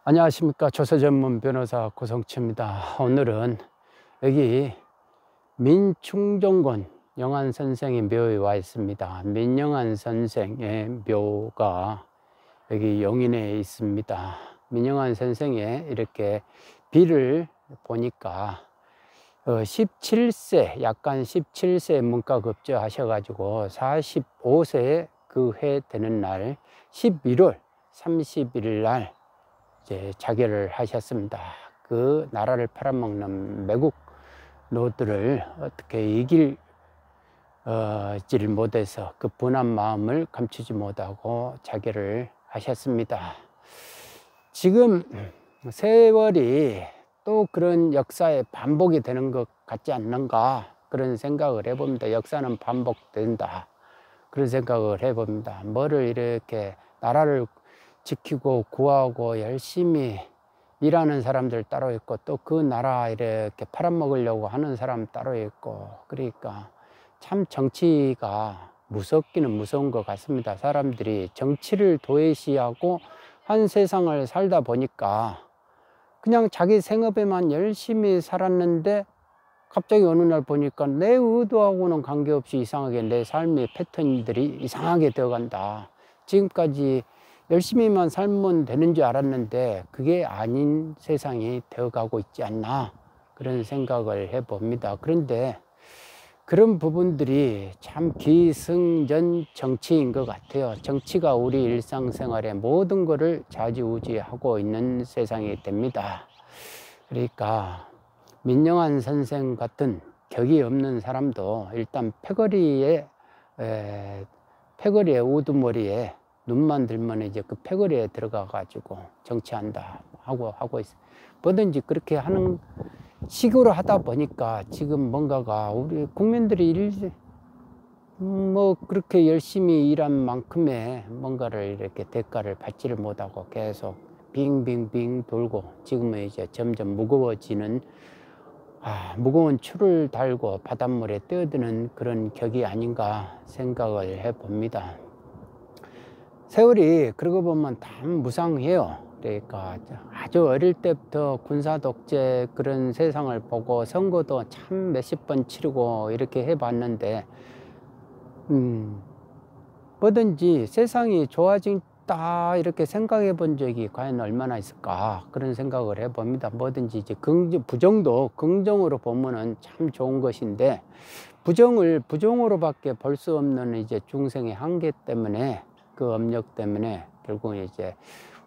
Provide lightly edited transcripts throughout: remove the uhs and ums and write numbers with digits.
안녕하십니까. 조세 전문 변호사 고성치입니다. 오늘은 여기 민충정권 영안 선생의 묘에 와 있습니다. 민영안 선생의 묘가 여기 용인에 있습니다. 민영안 선생의 이렇게 비를 보니까 17세 약간 17세 문과급제 하셔가지고 45세 그 해 되는 날 11월 30일 날 이제 자결을 하셨습니다. 그 나라를 팔아먹는 매국 노들을 어떻게 이길 지를 못해서 그 분한 마음을 감추지 못하고 자결을 하셨습니다. 지금 세월이 또 그런 역사의 반복이 되는 것 같지 않는가, 그런 생각을 해봅니다. 역사는 반복된다, 그런 생각을 해봅니다. 뭐를 이렇게 나라를 지키고 구하고 열심히 일하는 사람들 따로 있고, 또 그 나라 이렇게 팔아먹으려고 하는 사람 따로 있고, 그러니까 참 정치가 무섭기는 무서운 것 같습니다. 사람들이 정치를 도외시하고 한 세상을 살다 보니까 그냥 자기 생업에만 열심히 살았는데 갑자기 어느 날 보니까 내 의도하고는 관계없이 이상하게 내 삶의 패턴들이 이상하게 되어간다. 지금까지 열심히만 살면 되는 줄 알았는데 그게 아닌 세상이 되어가고 있지 않나, 그런 생각을 해봅니다. 그런데 그런 부분들이 참 기승전 정치인 것 같아요. 정치가 우리 일상생활의 모든 것을 좌지우지하고 있는 세상이 됩니다. 그러니까 민영안 선생 같은 격이 없는 사람도 일단 패거리에 우두머리에 눈만 들면 이제 그 패거리에 들어가 가지고 정치한다 하고 있어요. 뭐든지 그렇게 하는 식으로 하다 보니까 지금 뭔가가 우리 국민들이 그렇게 열심히 일한 만큼의 뭔가를 이렇게 대가를 받지를 못하고 계속 빙빙빙 돌고, 지금은 이제 점점 무거워지는 무거운 추를 달고 바닷물에 떠드는 그런 격이 아닌가 생각을 해봅니다. 세월이 그러고 보면 참 무상해요. 그러니까 아주 어릴 때부터 군사 독재 그런 세상을 보고 선거도 참 몇십 번 치르고 이렇게 해봤는데 뭐든지 세상이 좋아진다 이렇게 생각해 본 적이 과연 얼마나 있을까, 그런 생각을 해봅니다. 뭐든지 이제 부정도 긍정으로 보면은 참 좋은 것인데, 부정을 부정으로밖에 볼 수 없는 이제 중생의 한계 때문에, 그 업력 때문에 결국은 이제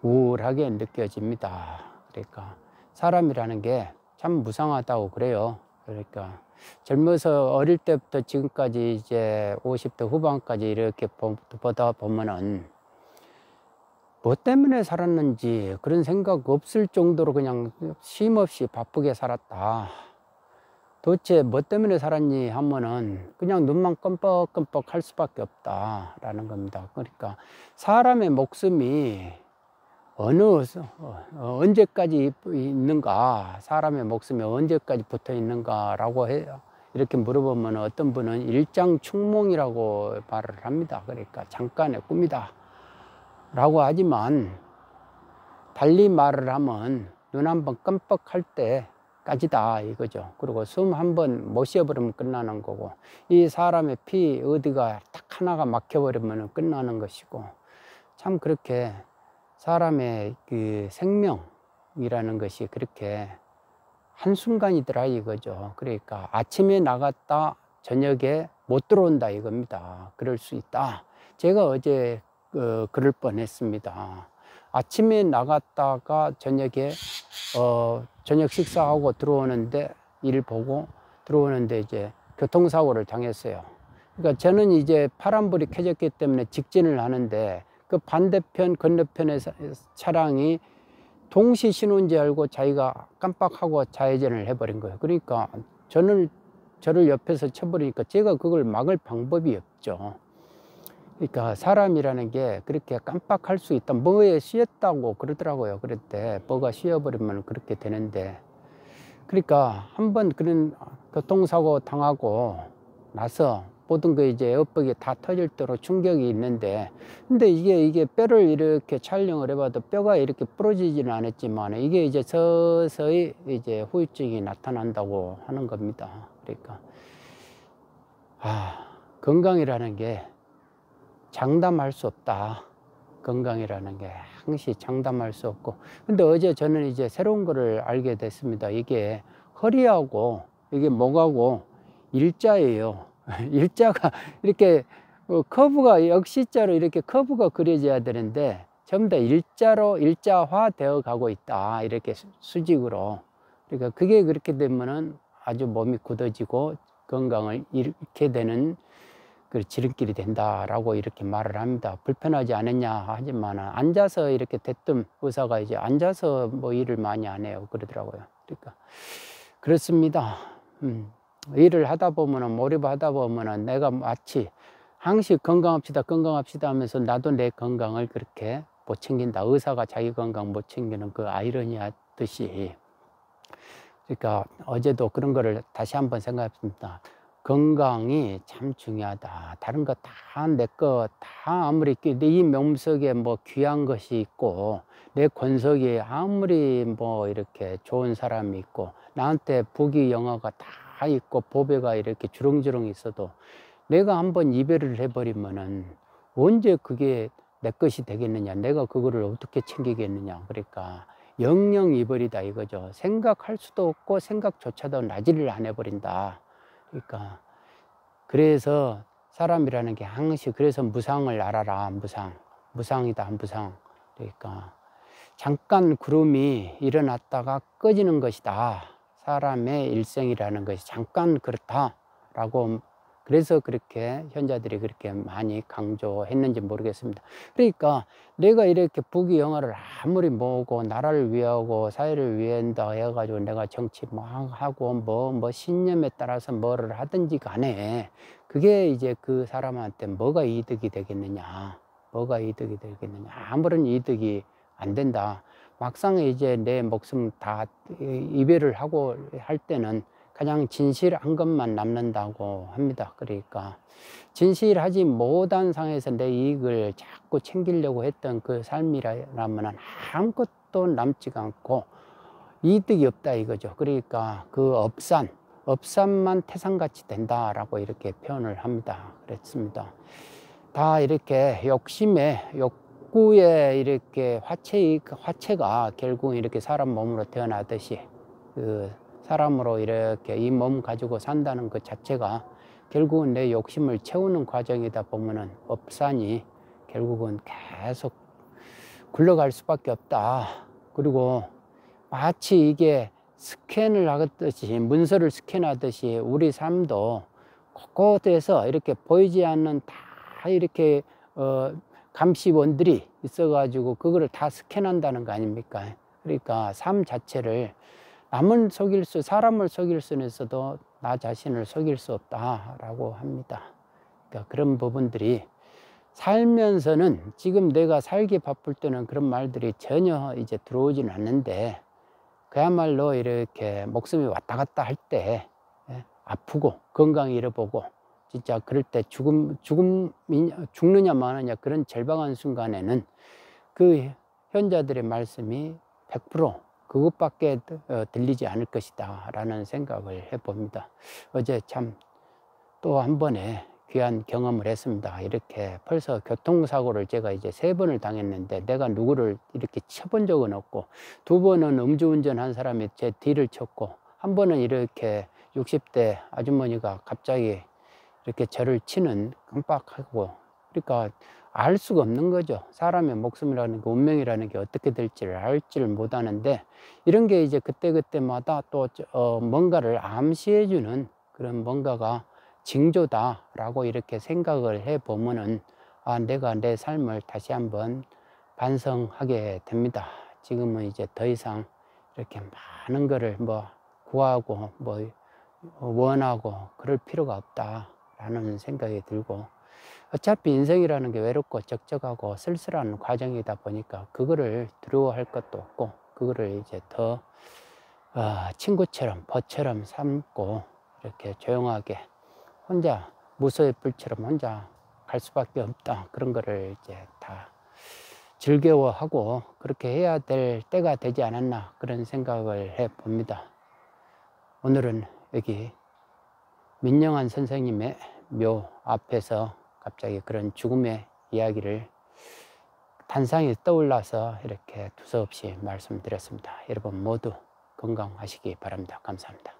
우울하게 느껴집니다. 그러니까 사람이라는 게 참 무상하다고 그래요. 그러니까 젊어서 어릴 때부터 지금까지 이제 50대 후반까지 이렇게 보다 보면은 뭐 때문에 살았는지 그런 생각 없을 정도로 그냥 쉼없이 바쁘게 살았다. 도대체 뭐 때문에 살았니 하면은 그냥 눈만 껌뻑껌뻑 할 수밖에 없다라는 겁니다. 그러니까 사람의 목숨이 언제까지 있는가, 사람의 목숨이 언제까지 붙어 있는가라고 해요. 이렇게 물어보면 어떤 분은 일장춘몽이라고 말을 합니다. 그러니까 잠깐의 꿈이다 라고 하지만, 달리 말을 하면 눈 한번 깜빡할 때까지다 이거죠. 그리고 숨 한번 못 쉬어버리면 끝나는 거고, 이 사람의 피 어디가 딱 하나가 막혀버리면 끝나는 것이고, 참 그렇게 사람의 그 생명이라는 것이 그렇게 한순간이더라 이거죠. 그러니까 아침에 나갔다 저녁에 못 들어온다 이겁니다. 그럴 수 있다. 제가 어제 그럴 뻔했습니다. 아침에 나갔다가 저녁에 저녁 식사하고 들어오는데, 일 보고 들어오는데 이제 교통사고를 당했어요. 그러니까 저는 이제 파란불이 켜졌기 때문에 직진을 하는데 그 반대편 건너편의 차량이 동시 신호인지 알고 자기가 깜빡하고 좌회전을 해버린 거예요. 그러니까 저를 옆에서 쳐버리니까 제가 그걸 막을 방법이 없죠. 그러니까 사람이라는 게 그렇게 깜빡할 수 있다. 뭐에 씌었다고 그러더라고요. 그럴 때 뭐가 씌어버리면 그렇게 되는데, 그러니까 한번 그런 교통사고 당하고 나서 모든 거 이제 에어백이 다 터질 대로 충격이 있는데, 근데 이게 뼈를 이렇게 촬영을 해봐도 뼈가 이렇게 부러지지는 않았지만 이게 이제 서서히 이제 후유증이 나타난다고 하는 겁니다. 그러니까 건강이라는 게 장담할 수 없다. 건강이라는 게 항시 장담할 수 없고. 근데 어제 저는 이제 새로운 거를 알게 됐습니다. 이게 허리하고 이게 목하고 일자예요. 일자가 이렇게 커브가 역시자로 이렇게 커브가 그려져야 되는데 전부 다 일자로 일자화 되어 가고 있다. 이렇게 수직으로. 그러니까 그게 그렇게 되면은 아주 몸이 굳어지고 건강을 잃게 되는 그 지름길이 된다라고 이렇게 말을 합니다. 불편하지 않았냐 하지만 앉아서 이렇게 대뜸 의사가 이제 앉아서 뭐 일을 많이 안 해요 그러더라고요. 그러니까 그렇습니다. 일을 하다 보면은 몰입하다 보면은 내가 마치 항시 건강합시다 건강합시다 하면서 나도 내 건강을 그렇게 못 챙긴다. 의사가 자기 건강 못 챙기는 그 아이러니 하듯이. 그러니까 어제도 그런 거를 다시 한번 생각했습니다. 건강이 참 중요하다. 다른 거 다 내 거 다 아무리 이 몸속에 뭐 귀한 것이 있고 내 권속에 아무리 뭐 이렇게 좋은 사람이 있고 나한테 부귀 영화가 다 있고 보배가 이렇게 주렁주렁 있어도 내가 한번 이별을 해버리면은 언제 그게 내 것이 되겠느냐, 내가 그거를 어떻게 챙기겠느냐. 그러니까 영영 이별이다 이거죠. 생각할 수도 없고 생각조차도 나지를 안 해버린다. 그러니까 그래서 사람이라는 게 항시 그래서 무상을 알아라. 무상이다 무상. 그러니까 잠깐 구름이 일어났다가 꺼지는 것이다. 사람의 일생이라는 것이 잠깐 그렇다라고, 그래서 그렇게 현자들이 그렇게 많이 강조했는지 모르겠습니다. 그러니까 내가 이렇게 부귀영화를 아무리 모으고 나라를 위하고 사회를 위한다 해가지고 내가 정치 뭐 하고 뭐 신념에 따라서 뭐를 하든지 간에 그게 이제 그 사람한테 뭐가 이득이 되겠느냐, 뭐가 이득이 되겠느냐. 아무런 이득이 안 된다. 막상 이제 내 목숨 다 이별을 하고 할 때는 그냥 진실한 것만 남는다고 합니다. 그러니까 진실하지 못한 상에서 내 이익을 자꾸 챙기려고 했던 그 삶이라면 아무것도 남지가 않고 이득이 없다 이거죠. 그러니까 그 업산만 태산같이 된다라고 이렇게 표현을 합니다. 그랬습니다. 다 이렇게 욕구에 이렇게 화체가 결국 이렇게 사람 몸으로 태어나듯이 그 사람으로 이렇게 이 몸 가지고 산다는 것 자체가 결국은 내 욕심을 채우는 과정이다 보면은 업산이 결국은 계속 굴러갈 수밖에 없다. 그리고 마치 이게 스캔을 하듯이, 문서를 스캔하듯이 우리 삶도 곳곳에서 이렇게 보이지 않는 다 이렇게 감시원들이 있어가지고 그거를 다 스캔한다는 거 아닙니까? 그러니까 삶 자체를 사람을 속일 수는 있어도 나 자신을 속일 수 없다라고 합니다. 그러니까 그런 부분들이 살면서는 지금 내가 살기 바쁠 때는 그런 말들이 전혀 이제 들어오지는 않는데 그야말로 이렇게 목숨이 왔다 갔다 할 때 아프고 건강 잃어보고 진짜 그럴 때 죽느냐 마느냐 그런 절박한 순간에는 그 현자들의 말씀이 100% 그것밖에 들리지 않을 것이다 라는 생각을 해봅니다. 어제 참 또 한 번에 귀한 경험을 했습니다. 이렇게 벌써 교통사고를 제가 이제 3번을 당했는데 내가 누구를 이렇게 쳐본 적은 없고 2번은 음주운전한 사람이 제 뒤를 쳤고 한 번은 이렇게 60대 아주머니가 갑자기 이렇게 저를 치는 깜빡하고, 그러니까 알 수가 없는 거죠. 사람의 목숨이라는 게 운명이라는 게 어떻게 될지를 알지를 못하는데 이런 게 이제 그때그때마다 또 뭔가를 암시해 주는 그런 뭔가가 징조다라고 이렇게 생각을 해 보면은 내가 내 삶을 다시 한번 반성하게 됩니다. 지금은 이제 더 이상 이렇게 많은 거를 뭐 구하고 뭐 원하고 그럴 필요가 없다라는 생각이 들고, 어차피 인생이라는 게 외롭고 적적하고 쓸쓸한 과정이다 보니까 그거를 두려워할 것도 없고 그거를 이제 더 친구처럼 벗처럼 삼고 이렇게 조용하게 혼자 무소의 불처럼 혼자 갈 수밖에 없다. 그런 거를 이제 다 즐겨워하고 그렇게 해야 될 때가 되지 않았나 그런 생각을 해 봅니다. 오늘은 여기 민영환 선생님의 묘 앞에서 갑자기 그런 죽음의 이야기를 단상이 떠올라서 이렇게 두서없이 말씀드렸습니다. 여러분 모두 건강하시기 바랍니다. 감사합니다.